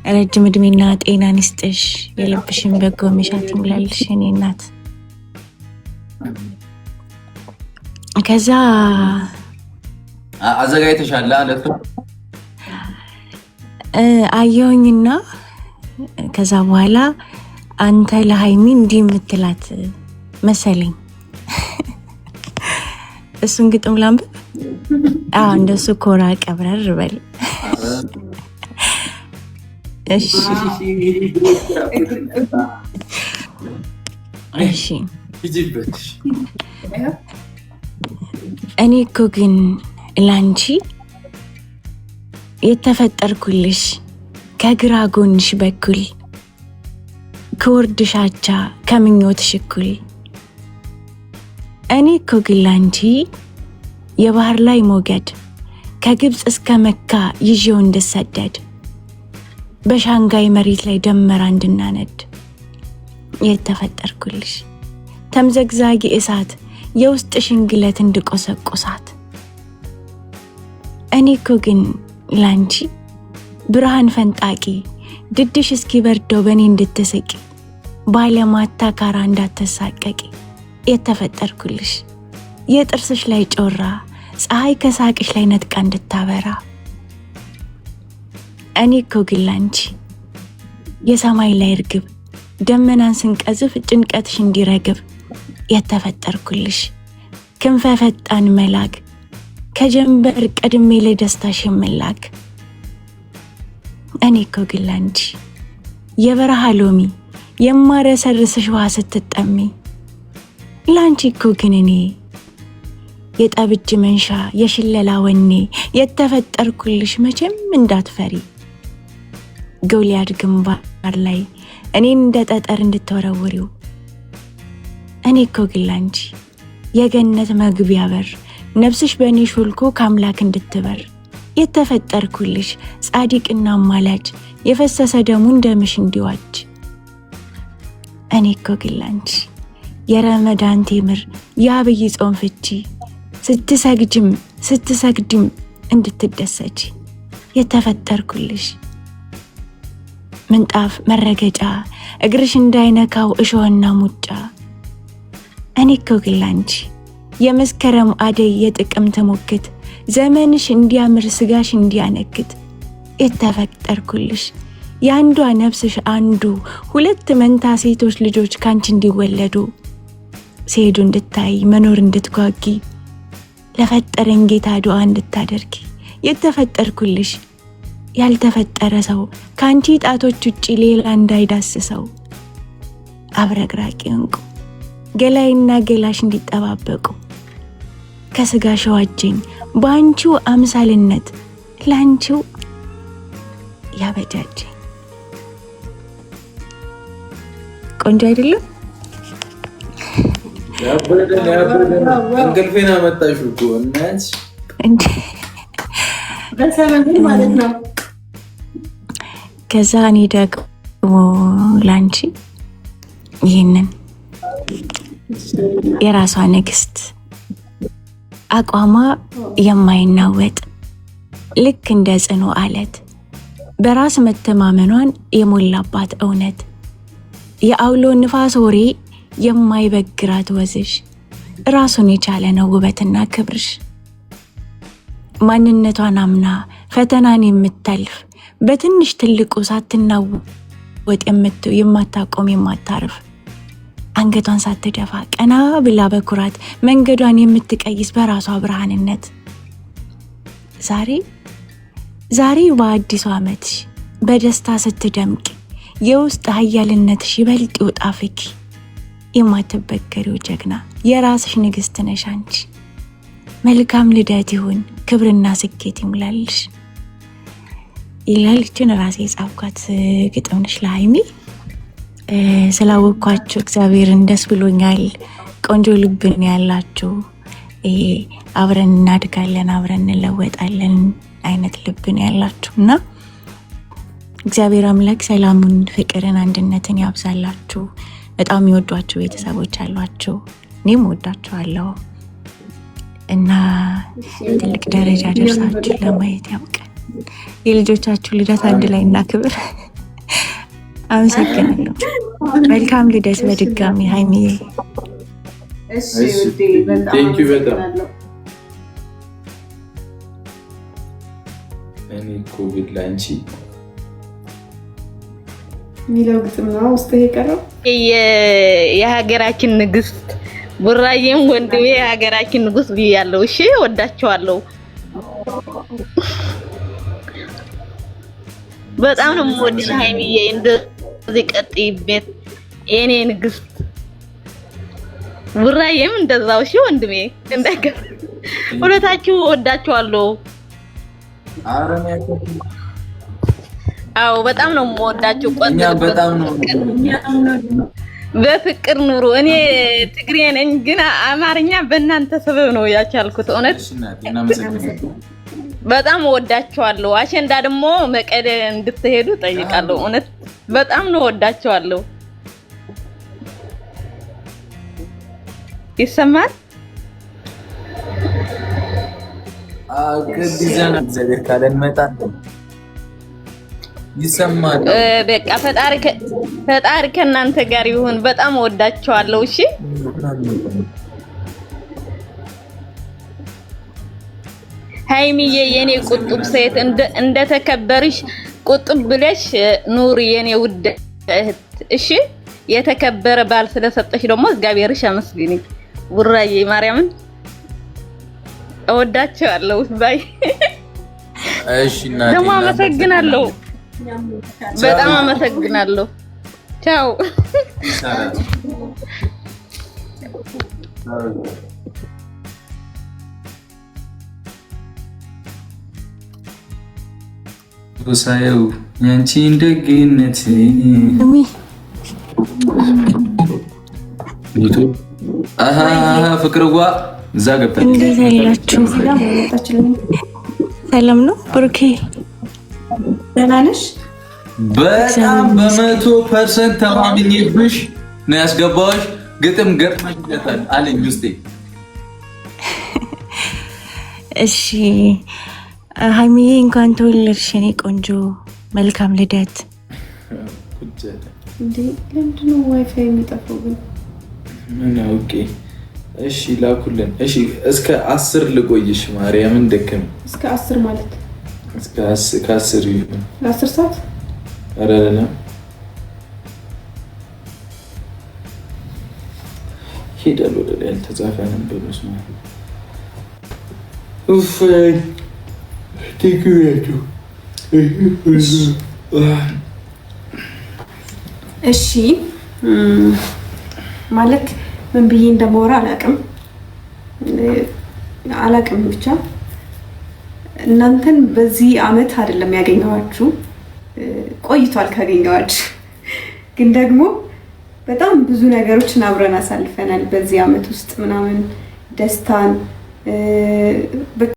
ረጅም እድሜና ጤናን ይስጥሽ። የልብሽን በጎ መሻት ይሙላልሽ የኔ እናት። ከዛ አዘጋጅተሻል አለቱ አየሁኝና ከዛ በኋላ አንተ ለሃይሚ እንዲህ የምትላት መሰለኝ። እሱን ግጥም ላንብብ? አዎ እንደሱ ኮራ ቀብረር በል። እሺ እሺ። እኔ እኮ ግን ላንቺ የተፈጠርኩልሽ ከግራ ጎንሽ በኩል ከወርድሽ አቻ ከምኞትሽ እኩል። እኔ እኮ ግን ላንቺ የባህር ላይ ሞገድ ከግብፅ እስከ መካ ይዤው እንድሰደድ በሻንጋይ መሬት ላይ ደመራ እንድናነድ የተፈጠርኩልሽ ተምዘግዛጊ እሳት የውስጥሽን ግለት እንድቆሰቁሳት። እኔ እኮ ግን ላንቺ ብርሃን ፈንጣቂ ድድሽ እስኪበርደው በእኔ እንድትስቂ ባለማታ ካራ እንዳትሳቀቂ የተፈጠርኩልሽ የጥርስሽ ላይ ጮራ ፀሐይ ከሳቅሽ ላይ ነጥቃ እንድታበራ። እኔ እኮ ግን ላንቺ የሰማይ ላይ እርግብ ደመናን ስንቀዝፍ ጭንቀትሽ እንዲረግብ የተፈጠርኩልሽ ክንፈ ፈጣን መላክ ከጀንበር ቀድሜ ለደስታሽ የምላክ። እኔ እኮ ግን ላንቺ የበረሃ ሎሚ የማረሰርስሽ ውሃ ስትጠሚ። ላንቺ እኮ ግን እኔ የጠብጅ መንሻ የሽለላ ወኔ የተፈጠርኩልሽ መቼም እንዳትፈሪ ጎልያድ ግንባር ላይ እኔን እንደ ጠጠር እንድትወረውሪው። እኔ እኮ ግን ላንቺ የገነት መግቢያ በር ነፍስሽ በእኔ ሾልኮ ከአምላክ እንድትበር የተፈጠርኩልሽ ጻድቅና አማላጅ የፈሰሰ ደሙን ደምሽ እንዲዋጅ። እኔ እኮ ግን ላንቺ የረመዳን ቴምር የአብይ ጾም ፍቺ ስትሰግድም እንድትደሰች የተፈጠርኩልሽ ምንጣፍ መረገጫ እግርሽ እንዳይነካው እሾህና ሙጫ። እኔ እኮ ግን ላንቺ የመስከረም አደይ የጥቅምት ሙክት ዘመንሽ እንዲያምር ስጋሽ እንዲያነክት የተፈጠርኩልሽ የአንዷ ነፍስሽ አንዱ ሁለት መንታ ሴቶች ልጆች ካንቺ እንዲወለዱ ሲሄዱ እንድታይ መኖር እንድትጓጊ ለፈጠረኝ ጌታ ዱዓ እንድታደርጊ የተፈጠርኩልሽ ያልተፈጠረ ሰው ካንቺ ጣቶች ውጪ ሌላ እንዳይዳስሰው አብረቅራቂ እንቁ ገላይና ገላሽ እንዲጠባበቁ ከስጋሽ ዋጀኝ በአንቺው አምሳልነት ላንቺው ያበጃጀኝ። ቆንጆ አይደለም? እንቅልፌን አመጣሽ እኮ እናት በሰበብ ማለት ነው። ከዛ እኔ ደግሞ ላንቺ ይህንን የራሷ ንግስት አቋሟ የማይናወጥ ልክ እንደ ጽኑ አለት በራስ መተማመኗን የሞላባት እውነት የአውሎ ንፋስ ወሬ የማይበግራት ወዝሽ ራሱን የቻለ ነው ውበትና ክብርሽ። ማንነቷን አምና ፈተናን የምታልፍ በትንሽ ትልቁ ሳትናወጥ የማታቆም የማታርፍ አንገቷን ሳትደፋ ቀና ብላ በኩራት መንገዷን የምትቀይስ በራሷ ብርሃንነት ዛሬ በአዲሱ ዓመትሽ በደስታ ስትደምቅ የውስጥ ኃያልነትሽ ይበልጥ ይውጣ ፍኪ። የማትበገሪው ጀግና የራስሽ ንግስት ነሽ አንቺ። መልካም ልደት ይሁን ክብርና ስኬት ይሙላልሽ ይላል። ይችን ራሴ የጻፍኳት ግጥም ነች ለሃይሚ። ስላወቅኳችሁ እግዚአብሔርን ደስ ብሎኛል። ቆንጆ ልብን ያላችሁ አብረን እናድጋለን አብረን እንለወጣለን አይነት ልብን ያላችሁ እና እግዚአብሔር አምላክ ሰላሙን፣ ፍቅርን፣ አንድነትን ያብዛላችሁ። በጣም የሚወዷችሁ ቤተሰቦች አሏችሁ፣ እኔም ወዳችኋለሁ እና ትልቅ ደረጃ ደርሳችሁ ለማየት ያብቃን። የልጆቻችሁ ልደት አንድ ላይ እናክብር። አመሰግናለሁ። መልካም ልደት በድጋሚ ሀይሚዬ። እሺ ውዴ በጣም አመሰግናለሁ። እኔ እኮ ግን ላንቺ ሚለው ግጥም ነው ውስጥ የቀረው የሀገራችን ንግስት ቡራዬም ወንድሜ የሀገራችን ንጉስ ብያለሁ። እሺ ወዳቸዋለሁ። በጣም ነው የምወድሽ ሀይሚዬ። እንደዚህ ቀጥይበት የኔ ንግስት። ቡራዬም እንደዛው። እሺ ወንድሜ እንደገና ሁለታችሁ ወዳቸዋለሁ። አዎ በጣም ነው የምወዳችሁ። በጣም ነው በፍቅር ኑሩ። እኔ ትግሬ ነኝ ግን አማርኛ በእናንተ ሰበብ ነው ያቻልኩት። እውነት በጣም ወዳቸዋለሁ። አሸንዳ ደግሞ መቀሌ እንድትሄዱ ጠይቃለሁ። እውነት በጣም ነው ወዳቸዋለሁ። ይሰማል? ከዲዛና ዘገር ካለን መጣን ይሰማል። በቃ ፈጣሪ ከእናንተ ጋር ይሁን። በጣም ወዳቸዋለሁ። እሺ ሀይሚዬ የኔ ቁጥብ ሴት እንደተከበርሽ ቁጥብ ብለሽ ኑሪ የኔ ውድ እህት። እሺ የተከበረ ባል ስለሰጠሽ ደግሞ እግዚአብሔርሽ አመስግኒ። ቡራዬ ማርያምን እወዳቸዋለሁ። ባይ እሺ እናቴ ደግሞ አመሰግናለሁ። በጣም አመሰግናለሁ። ቻው። ሳየው ያንቺን ደግነት ፍቅርዋ እዛ ገብታ እንዴት ያላችሁ? ሰላም ነው ብሩኬ? ደህና ነሽ? በጣም 100% ተማምኜብሽ ነው ያስገባሁሽ። ግጥም ገጥመሽለታል አለኝ ውስጤ። እሺ ሀይሚዬ እንኳን ተወለድሽ የኔ ቆንጆ። መልካም ልደት። እንዴ ለምንድን ነው ዋይፋይ የሚጠፋው ግን? ምን ኦኬ እሺ ላኩልን። እሺ እስከ 10 ልቆይሽ ማርያምን ደከም። እስከ 10 ማለት እስከ 10 ይሁን 10 ሰዓት አረለ ሄደል ወደ ላይ ተጻፈ ነበር ነው ኡፍ ቲኩያቱ እሺ ማለት ምን ብዬ እንደማወራ አላቅም ብቻ እናንተን በዚህ አመት አይደለም ያገኘኋችሁ፣ ቆይቷል ካገኘኋችሁ። ግን ደግሞ በጣም ብዙ ነገሮችን አብረን አሳልፈናል በዚህ አመት ውስጥ ምናምን ደስታን